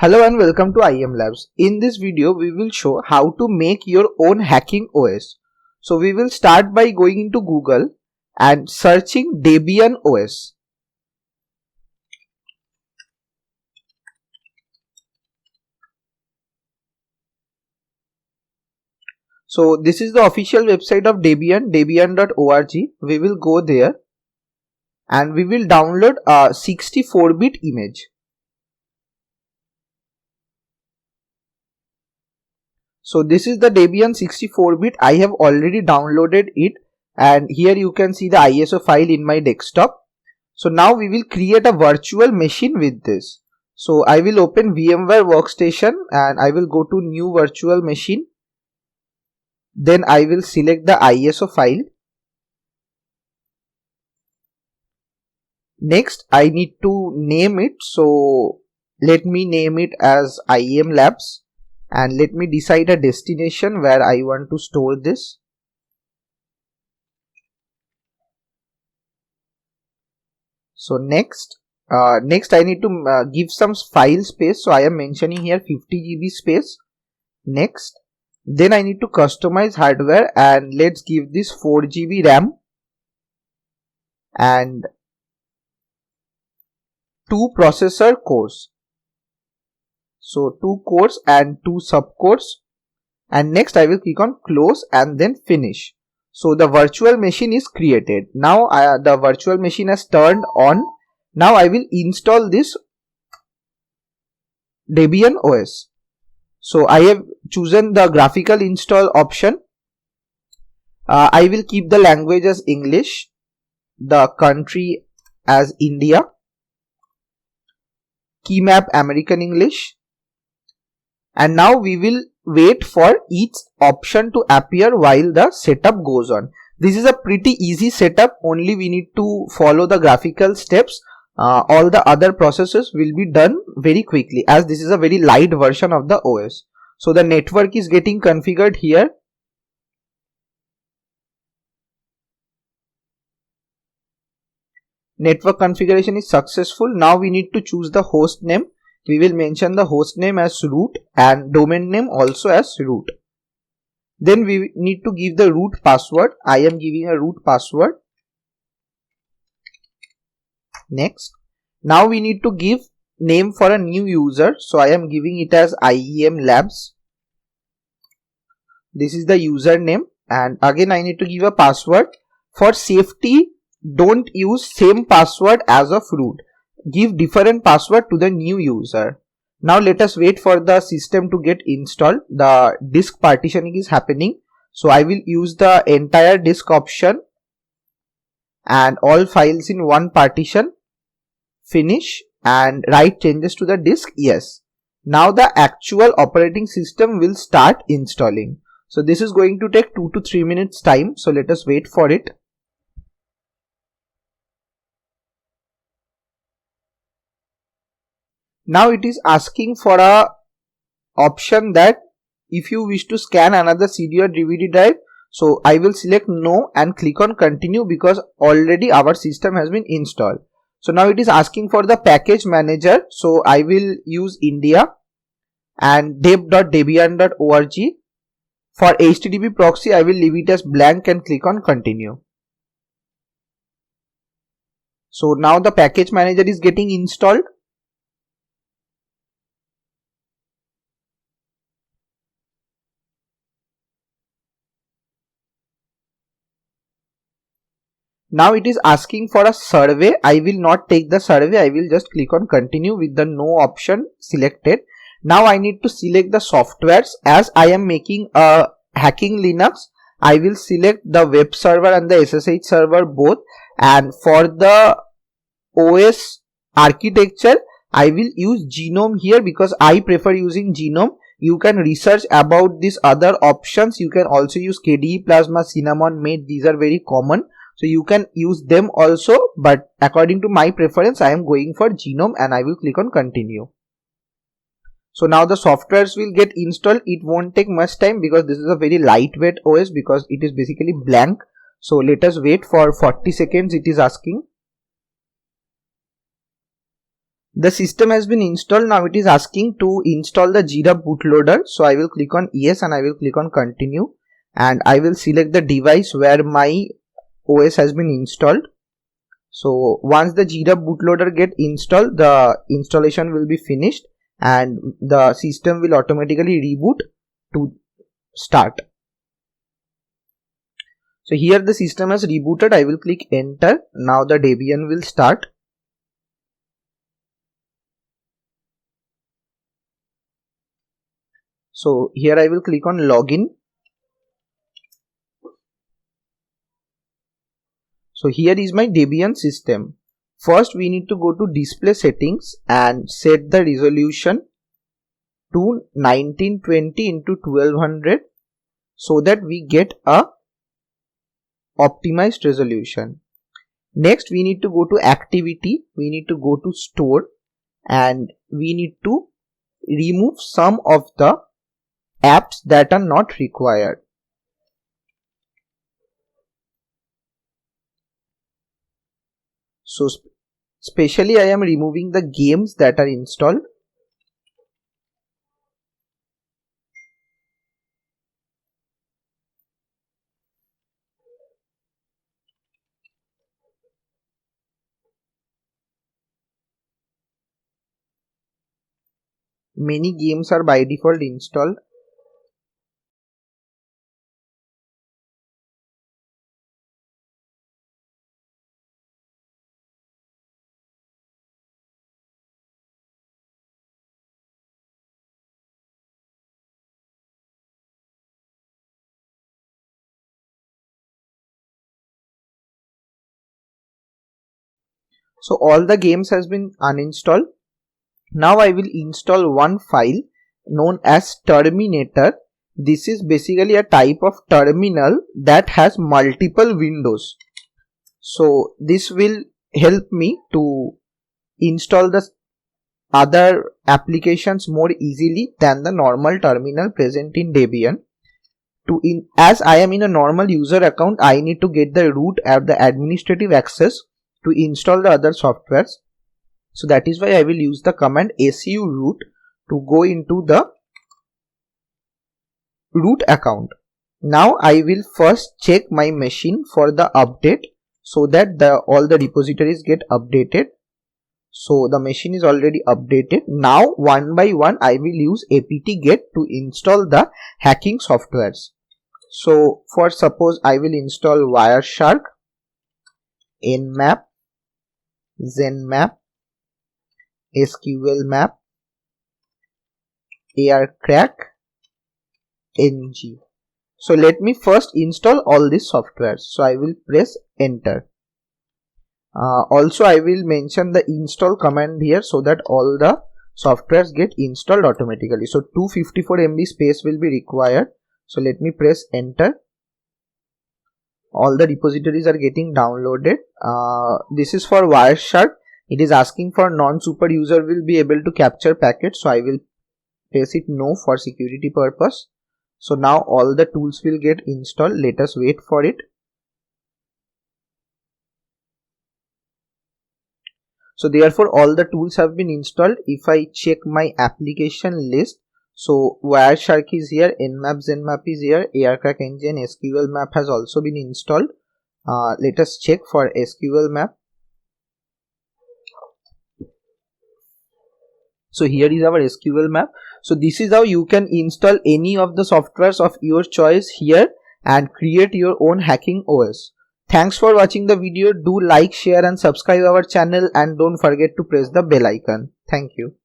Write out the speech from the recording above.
Hello and welcome to IM Labs. In this video, we will show how to make your own hacking OS. So we will start by going into Google and searching Debian OS. So this is the official website of Debian, debian.org. We will go there and we will download a 64-bit image. So this is the Debian 64-bit. I have already downloaded it and here you can see the ISO file in my desktop. So now we will create a virtual machine with this. So I will open VMware Workstation and I will go to new virtual machine. Then I will select the ISO file. Next I need to name it. So let me name it as IM Labs. And let me decide a destination where I want to store this. So next I need to give some file space. So I am mentioning here 50 GB space. Next, then I need to customize hardware and let's give this 4 GB RAM and 2 processor cores. So 2 cores and 2 subcores, and next I will click on close and then finish. So the virtual machine is created. Now the virtual machine has turned on. Now I will install this Debian OS. So I have chosen the graphical install option. I will keep the language as English, the country as India, key map American English. And now we will wait for each option to appear while the setup goes on. This is a pretty easy setup, only we need to follow the graphical steps. All the other processes will be done very quickly as this is a very light version of the OS. So the network is getting configured here. Network configuration is successful. Now we need to choose the host name. We will mention the host name as root and domain name also as root. Then we need to give the root password. I am giving a root password. Next, now we need to give name for a new user. So I am giving it as IM Labs. This is the username, and again I need to give a password. For safety, don't use same password as of root. Give different password to the new user. Now let us wait for the system to get installed. The disk partitioning is happening. So I will use the entire disk option and all files in one partition. Finish and write changes to the disk. Yes. Now the actual operating system will start installing. So this is going to take 2 to 3 minutes time. So let us wait for it. Now it is asking for a option that if you wish to scan another CD or DVD drive. So I will select no and click on continue because already our system has been installed. So now it is asking for the package manager. So I will use India and deb.debian.org. For HTTP proxy I will leave it as blank and click on continue. So now the package manager is getting installed. Now it is asking for a survey. I will not take the survey. I will just click on continue with the no option selected. Now I need to select the softwares. As I am making a hacking Linux, I will select the web server and the SSH server both. And for the OS architecture, I will use GNOME here because I prefer using GNOME. You can research about these other options. You can also use KDE Plasma, Cinnamon, Mate. These are very common. So you can use them also, but according to my preference, I am going for GNOME and I will click on continue. So now the softwares will get installed. It won't take much time because this is a very lightweight OS because it is basically blank. So let us wait for 40 seconds. It is asking. The system has been installed. Now it is asking to install the Jira bootloader. So I will click on yes and I will click on continue, and I will select the device where my OS has been installed. So once the Jira bootloader get installed, the installation will be finished and the system will automatically reboot to start. So here the system has rebooted. I will click enter. Now the Debian will start. So here I will click on login. So here is my Debian system. First we need to go to display settings and set the resolution to 1920 into 1200 so that we get a optimized resolution. Next we need to go to activity, we need to go to store, and we need to remove some of the apps that are not required. So especially I am removing the games that are installed. Many games are by default installed. So all the games has been uninstalled. Now I will install one file known as Terminator. This is basically a type of terminal that has multiple windows. So this will help me to install the other applications more easily than the normal terminal present in Debian. As I am in a normal user account, I need to get the root and the administrative access to install the other softwares. So that is why I will use the command su root to go into the root account. Now I will first check my machine for the update so that all the repositories get updated. So the machine is already updated. Now one by one I will use apt-get to install the hacking softwares. So for suppose I will install Wireshark, Nmap, Zenmap, SQL Map, Aircrack, ng. So let me first install all these softwares. So I will press enter. Also I will mention the install command here so that all the softwares get installed automatically. So 254 MB space will be required. So let me press enter. All the repositories are getting downloaded. This is for Wireshark. It is asking for non-super user will be able to capture packets. So I will press it no for security purpose. So now all the tools will get installed. Let us wait for it. So therefore all the tools have been installed. If I check my application list, so Wireshark is here, Nmap, Zenmap is here, Aircrack Engine, SQL Map has also been installed. Let us check for SQL Map. So here is our SQL Map. So this is how you can install any of the softwares of your choice here and create your own hacking OS. Thanks for watching the video. Do like, share and subscribe our channel, and don't forget to press the bell icon. Thank you.